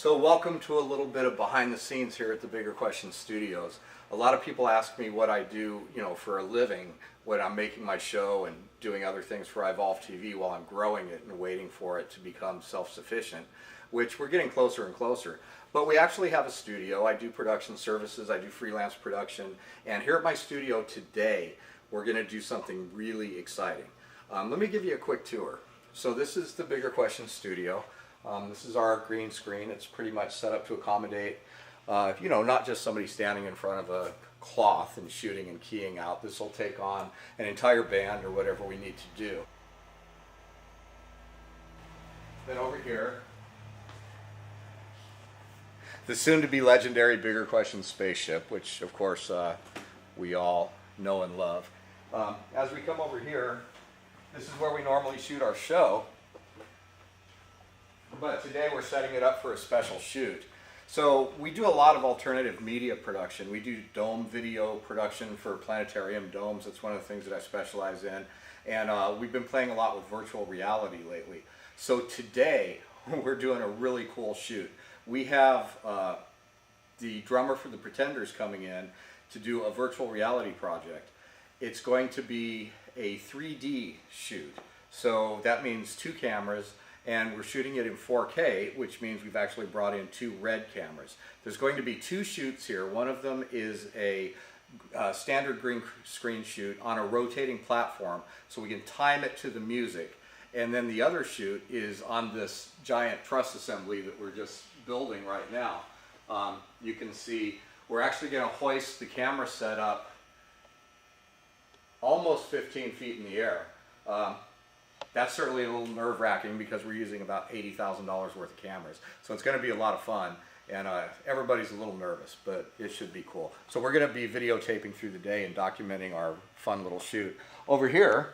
So welcome to a little bit of behind the scenes here at the Bigger Question Studios. A lot of people ask me what I do, for a living when I'm making my show and doing other things for Evolve TV while I'm growing it and waiting for it to become self-sufficient, which we're getting closer and closer. But we actually have a studio. I do production services, I do freelance production, and here at my studio today, we're going to do something really exciting. Let me give you a quick tour. So this is the Bigger Question Studio. This is our green screen. It's pretty much set up to accommodate, not just somebody standing in front of a cloth and shooting and keying out. This will take on an entire band or whatever we need to do. Then over here, the soon-to-be legendary Bigger Question spaceship, which of course we all know and love. As we come over here, this is where we normally shoot our show. But today we're setting it up for a special shoot. So we do a lot of alternative media production. We do dome video production for planetarium domes. That's one of the things that I specialize in. And we've been playing a lot with virtual reality lately. So today we're doing a really cool shoot. We have the drummer for the Pretenders coming in to do a virtual reality project. It's going to be a 3D shoot. So that means 2 cameras. And we're shooting it in 4K, which means we've actually brought in 2 red cameras. There's going to be 2 shoots here. One of them is a standard green screen shoot on a rotating platform, so we can time it to the music. And then the other shoot is on this giant truss assembly that we're just building right now. You can see we're actually going to hoist the camera set up almost 15 feet in the air. That's certainly a little nerve-wracking because we're using about $80,000 worth of cameras. So it's going to be a lot of fun, and everybody's a little nervous, but it should be cool. So we're going to be videotaping through the day and documenting our fun little shoot. Over here,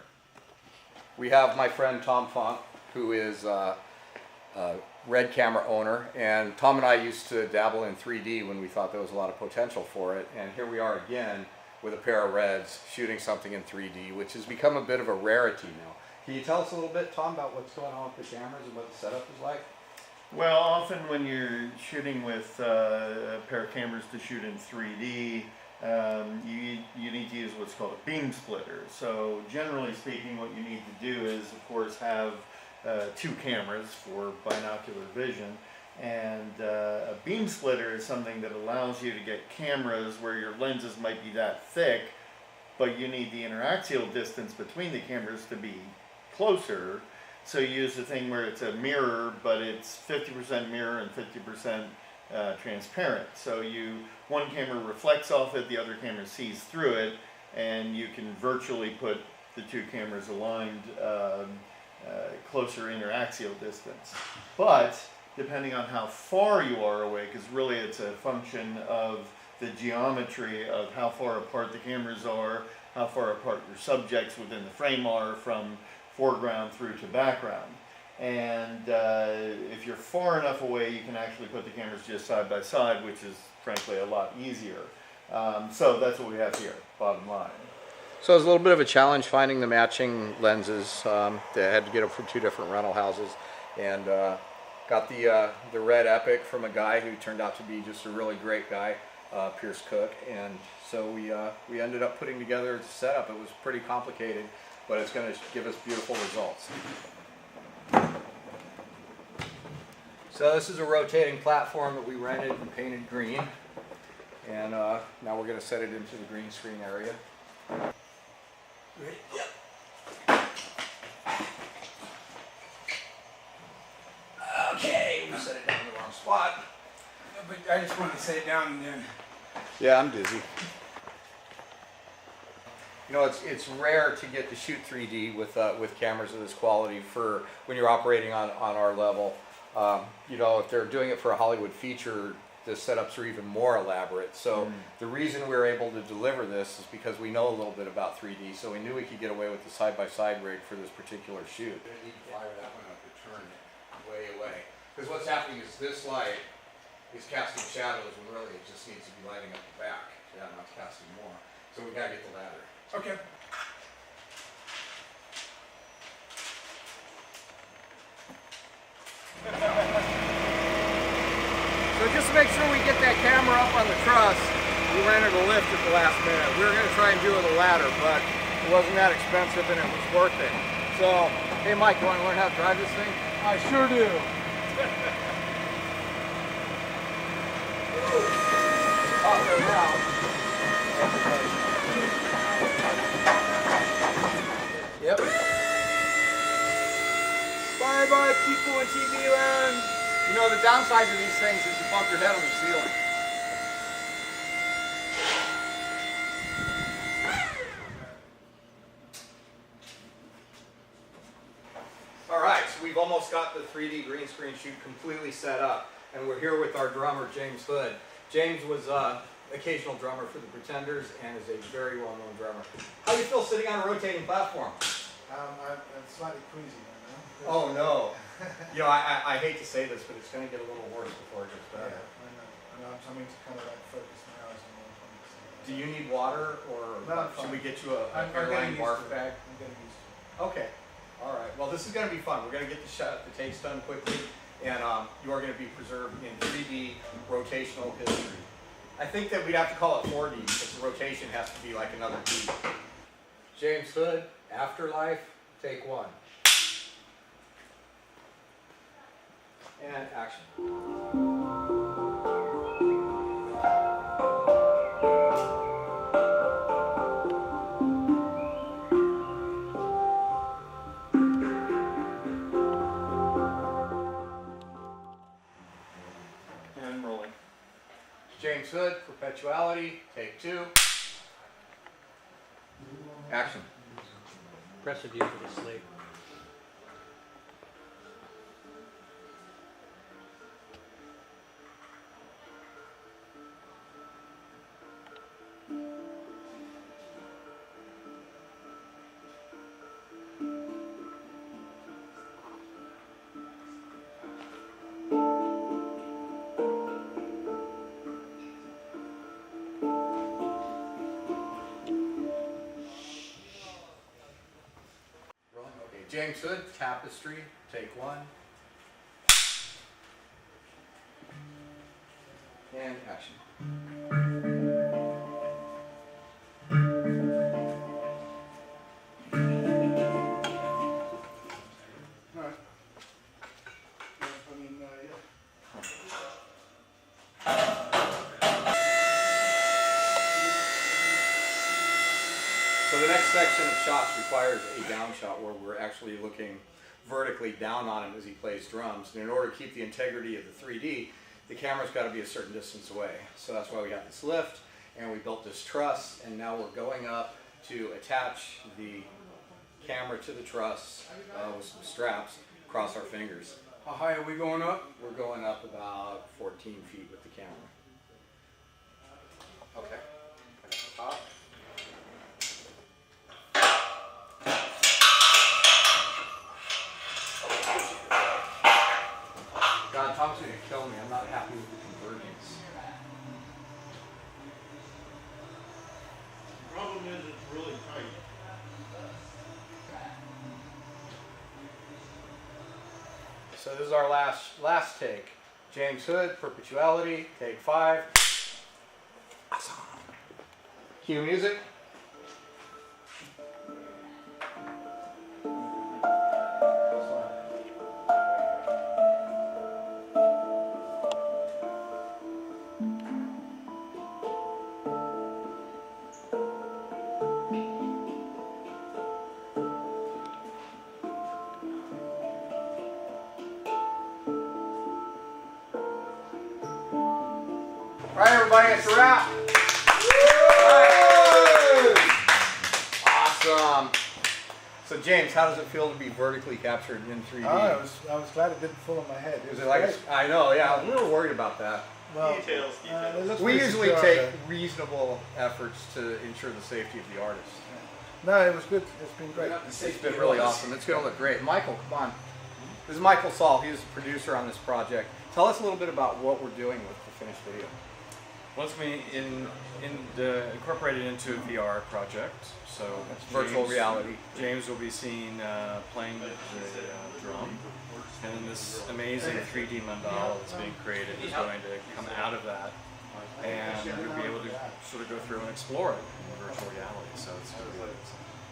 we have my friend Tom Funk, who is a Red camera owner, and Tom and I used to dabble in 3D when we thought there was a lot of potential for it, and here we are again with a pair of Reds shooting something in 3D, which has become a bit of a rarity now. Can you tell us a little bit, Tom, about what's going on with the cameras and what the setup is like? Well, often when you're shooting with a pair of cameras to shoot in 3D, you need to use what's called a beam splitter. So generally speaking, what you need to do is, of course, have 2 cameras for binocular vision. And a beam splitter is something that allows you to get cameras where your lenses might be that thick, but you need the interaxial distance between the cameras to be closer. So you use a thing where it's a mirror, but it's 50% mirror and 50% transparent. So one camera reflects off it, the other camera sees through it, and you can virtually put the 2 cameras aligned closer interaxial distance. But depending on how far you are away, because really it's a function of the geometry of how far apart the cameras are, how far apart your subjects within the frame are from foreground through to background. And if you're far enough away, you can actually put the cameras just side by side, which is frankly a lot easier. So that's what we have here, bottom line. So it was a little bit of a challenge finding the matching lenses. They had to get them from 2 different rental houses, and got the Red Epic from a guy who turned out to be just a really great guy, Pierce Cook, and so we ended up putting together a setup. It was pretty complicated, but it's going to give us beautiful results. So this is a rotating platform that we rented and painted green, and now we're going to set it into the green screen area. Okay, we set it down in the wrong spot. But I just wanted to set it down and then... Yeah, I'm dizzy. It's rare to get to shoot 3D with cameras of this quality for when you're operating on our level. If they're doing it for a Hollywood feature, the setups are even more elaborate. So the reason we were able to deliver this is because we know a little bit about 3D, so we knew we could get away with the side-by-side rig for this particular shoot. I need to fire that one up to turn it way away. Because what's happening is this light is casting shadows when really it just needs to be lighting up the back. Yeah, not casting more. So we gotta get the ladder. Okay. just to make sure we get that camera up on the truss, we rented a lift at the last minute. We were going to try and do it with a ladder, but it wasn't that expensive and it was worth it. So, hey Mike, you want to learn how to drive this thing? I sure do. Yep. Bye-bye, people in TV land. You know, the downside to these things is you bump your head on the ceiling. All right, so we've almost got the 3D green screen shoot completely set up, and we're here with our drummer, James Hood. James was occasional drummer for the Pretenders and is a very well-known drummer. How do you feel sitting on a rotating platform? I'm slightly queasy right now. Oh no. You know, I hate to say this, but it's going to get a little worse before it gets better. Yeah, I know. I'm trying to kind of like focus my eyes on one thing. Do you need water, or No, I'm should fine. we get you a I'm airline getting barf used to it. bag? I'm getting used to Okay. All right. Well, this is going to be fun. We're going to get the takes done quickly, and you are going to be preserved in 3D rotational history. I think that we'd have to call it 4D because the rotation has to be like another D. James Hood, Afterlife, take 1. And action. And rolling. James Hood, Perpetuality, take 2. Action. Impressive view for the slate. Okay, James Hood, Tapestry, take 1. And action. it. All right. I mean, yeah. So the next section of shots requires a down shot where we're actually looking vertically down on him as he plays drums. And in order to keep the integrity of the 3D, the camera's got to be a certain distance away. So that's why we got this lift, and we built this truss, and now we're going up to attach the camera to the truss with some straps across our fingers. How high are we going up? We're going up about 14 feet with the camera. Okay. Top. God, Tom's going to kill me. I'm not happy with the convergence. The problem is it's really tight. So this is our last take. James Hood, Perpetuality, take 5. Awesome. Cue music. All right, everybody, it's a wrap. Awesome. So, James, how does it feel to be vertically captured in 3D? I was glad it didn't fall on my head. Is it like great. I know, yeah, we were worried about that. Well, Details. it looks We pretty usually secure, take so- reasonable efforts to ensure the safety of the artist. No, it was good. It's been great. It's been really awesome. It's going to look great. Michael, come on. This is Michael Saul. He's the producer on this project. Tell us a little bit about what we're doing with the finished video. Well, it's going to be incorporated into a VR project. So Virtual reality. James will be seen playing the drum. And then this amazing 3D mandala that's being created is going to come out of that, and you'll be able to sort of go through and explore it in virtual reality. So it's really,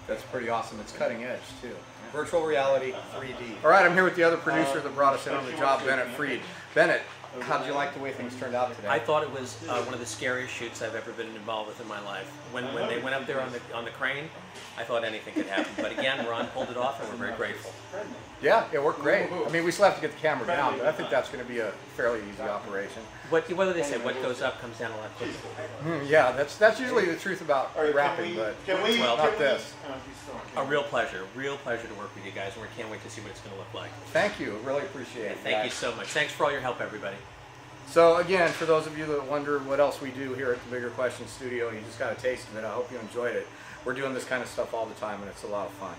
That's pretty awesome. It's cutting edge too. Virtual reality, 3D. All right, I'm here with the other producer that brought us in on the job, Bennett Freed. Bennett, how did you like the way things turned out today? I thought it was one of the scariest shoots I've ever been involved with in my life. When they went up there on the crane, I thought anything could happen. But again, Ron pulled it off, and we're very grateful. Yeah, it worked great. I mean, we still have to get the camera down, but I think that's going to be a fairly easy operation. What do they say? What goes up comes down a lot quicker. Yeah, that's usually the truth about rapping, but not this. A real pleasure to work with you guys, and we can't wait to see what it's going to look like. Thank you. Really appreciate it. Thank you so much. Thanks for all your help, everybody. So again, for those of you that wonder what else we do here at the Bigger Question Studio, you just got a taste of it. I hope you enjoyed it. We're doing this kind of stuff all the time, and it's a lot of fun.